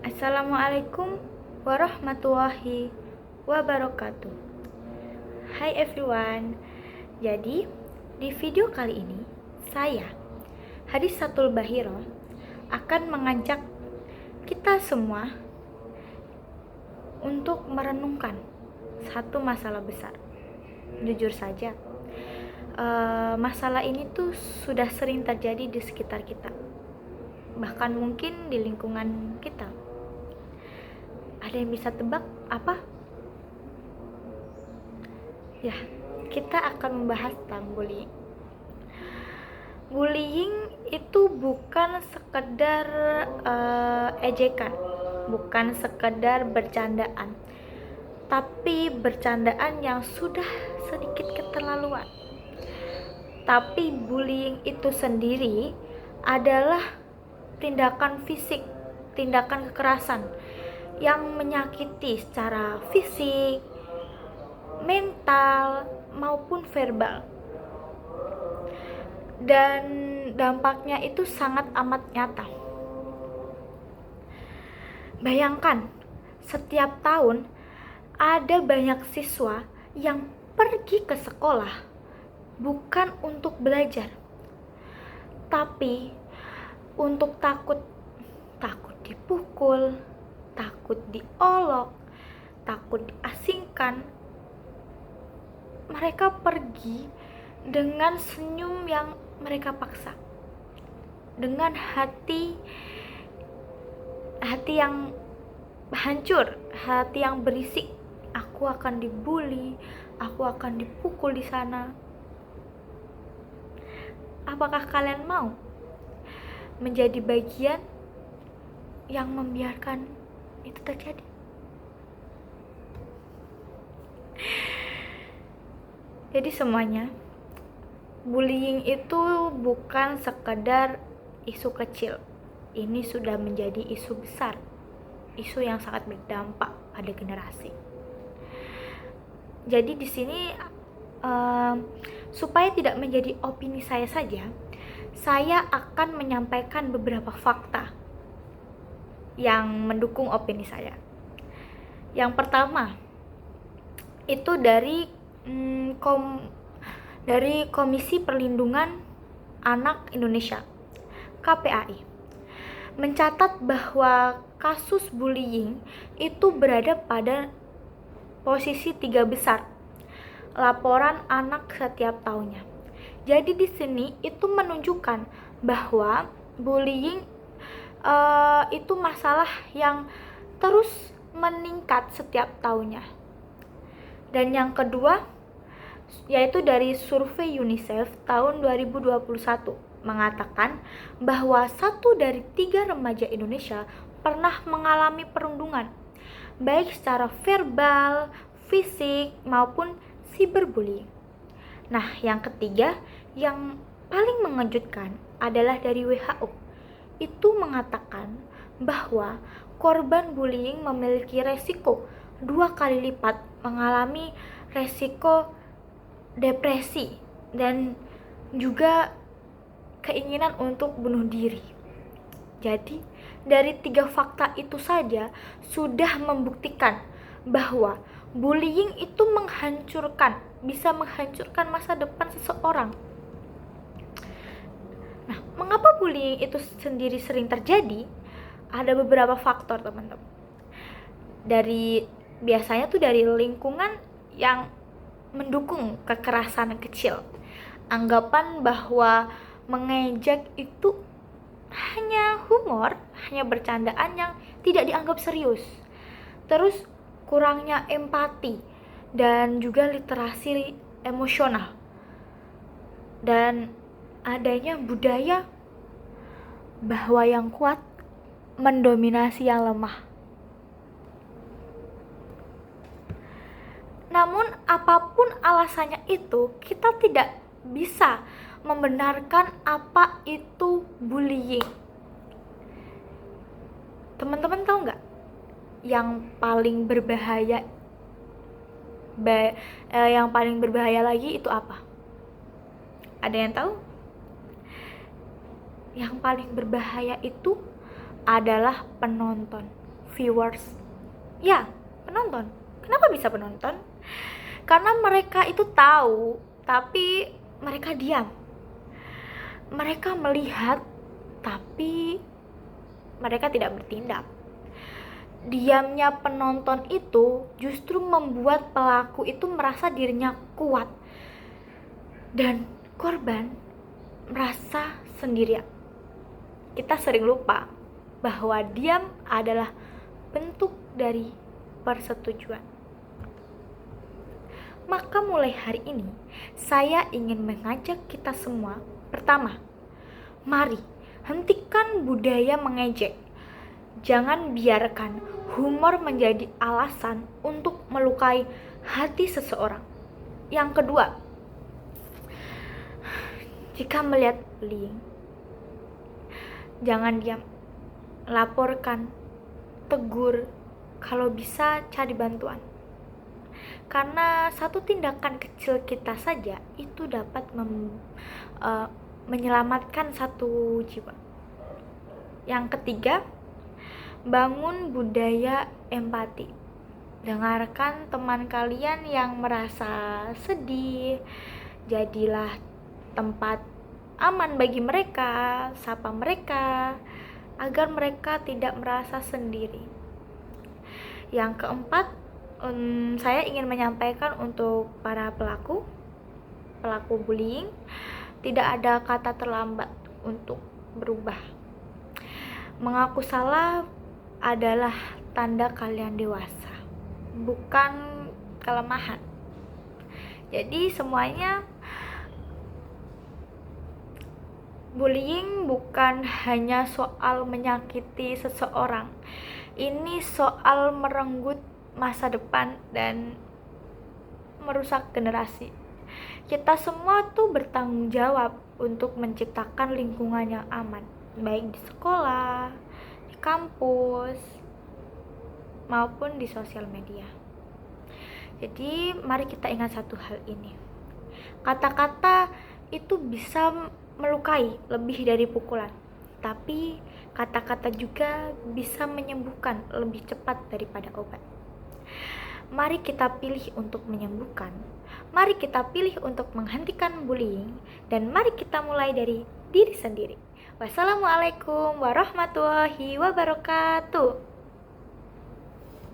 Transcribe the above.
Assalamualaikum warahmatullahi wabarakatuh. Hai everyone. Jadi, di video kali ini saya, Hadisatul Bahiro, akan mengajak kita semua untuk merenungkan satu masalah besar. Jujur saja, masalah ini tuh sudah sering terjadi di sekitar kita, bahkan mungkin di lingkungan kita. Ada yang bisa tebak apa? Ya, kita akan membahas tentang bullying. Bullying itu bukan sekedar ejekan, bukan sekedar bercandaan, tapi bercandaan yang sudah sedikit keterlaluan. Tapi bullying itu sendiri adalah tindakan fisik, tindakan kekerasan yang menyakiti secara fisik, mental, maupun verbal. Dan dampaknya itu sangat amat nyata. Bayangkan, setiap tahun ada banyak siswa yang pergi ke sekolah bukan untuk belajar, tapi untuk takut dipukul, takut diolok, takut diasingkan. Mereka pergi dengan senyum yang mereka paksa, dengan hati yang hancur, hati yang berisik. Aku akan dibully, aku akan dipukul di sana. Apakah kalian mau menjadi bagian yang membiarkan itu terjadi? Jadi semuanya, bullying itu bukan sekedar isu kecil. Ini sudah menjadi isu besar, isu yang sangat berdampak pada generasi. Jadi di sini supaya tidak menjadi opini saya saja, saya akan menyampaikan beberapa fakta yang mendukung opini saya. Yang pertama, itu dari Komisi Perlindungan Anak Indonesia, KPAI, mencatat bahwa kasus bullying itu berada pada posisi 3 besar laporan anak setiap tahunnya. Jadi di sini itu menunjukkan bahwa bullying itu masalah yang terus meningkat setiap tahunnya. Dan yang kedua, yaitu dari survei UNICEF tahun 2021 mengatakan bahwa 1 dari 3 remaja Indonesia pernah mengalami perundungan, baik secara verbal, fisik, maupun cyberbullying. Nah, yang ketiga yang paling mengejutkan adalah dari WHO. Itu mengatakan bahwa korban bullying memiliki resiko 2 kali lipat mengalami resiko depresi dan juga keinginan untuk bunuh diri. Jadi, dari 3 fakta itu saja sudah membuktikan bahwa bullying itu bisa menghancurkan masa depan seseorang. Nah, mengapa bullying itu sendiri sering terjadi? Ada beberapa faktor, teman-teman. Biasanya tuh dari lingkungan yang mendukung kekerasan kecil. Anggapan bahwa mengejek itu hanya humor, hanya bercandaan yang tidak dianggap serius. Terus kurangnya empati dan juga literasi emosional. Dan adanya budaya bahwa yang kuat mendominasi yang lemah. Namun apapun alasannya itu, kita tidak bisa membenarkan apa itu bullying. Teman-teman tahu nggak yang paling berbahaya lagi itu apa? Ada yang tahu? Yang paling berbahaya itu adalah penonton. viewers. Ya, penonton. Kenapa bisa penonton? Karena mereka itu tahu, tapi mereka diam. Mereka melihat, tapi mereka tidak bertindak. Diamnya penonton itu justru membuat pelaku itu merasa dirinya kuat, dan korban merasa sendirian. Kita sering lupa bahwa diam adalah bentuk dari persetujuan. Maka mulai hari ini, saya ingin mengajak kita semua. Pertama, mari hentikan budaya mengejek. Jangan biarkan humor menjadi alasan untuk melukai hati seseorang. Yang kedua, jika melihat bullying, jangan diam. Laporkan, tegur, kalau bisa cari bantuan. Karena satu tindakan kecil kita saja itu dapat menyelamatkan satu jiwa. Yang ketiga, bangun budaya empati. Dengarkan teman kalian yang merasa sedih, jadilah tempat aman bagi mereka, sapa mereka agar mereka tidak merasa sendiri. Yang keempat, saya ingin menyampaikan untuk para pelaku bullying, tidak ada kata terlambat untuk berubah. Mengaku salah adalah tanda kalian dewasa, bukan kelemahan. Jadi semuanya, bullying bukan hanya soal menyakiti seseorang. Ini soal merenggut masa depan dan merusak generasi. Kita semua tuh bertanggung jawab untuk menciptakan lingkungan yang aman, baik di sekolah, di kampus, maupun di sosial media. Jadi mari kita ingat satu hal ini. Kata-kata itu bisa melukai lebih dari pukulan, tapi kata-kata juga bisa menyembuhkan lebih cepat daripada obat. Mari kita pilih untuk menyembuhkan, mari kita pilih untuk menghentikan bullying, dan mari kita mulai dari diri sendiri. Wassalamualaikum warahmatullahi wabarakatuh.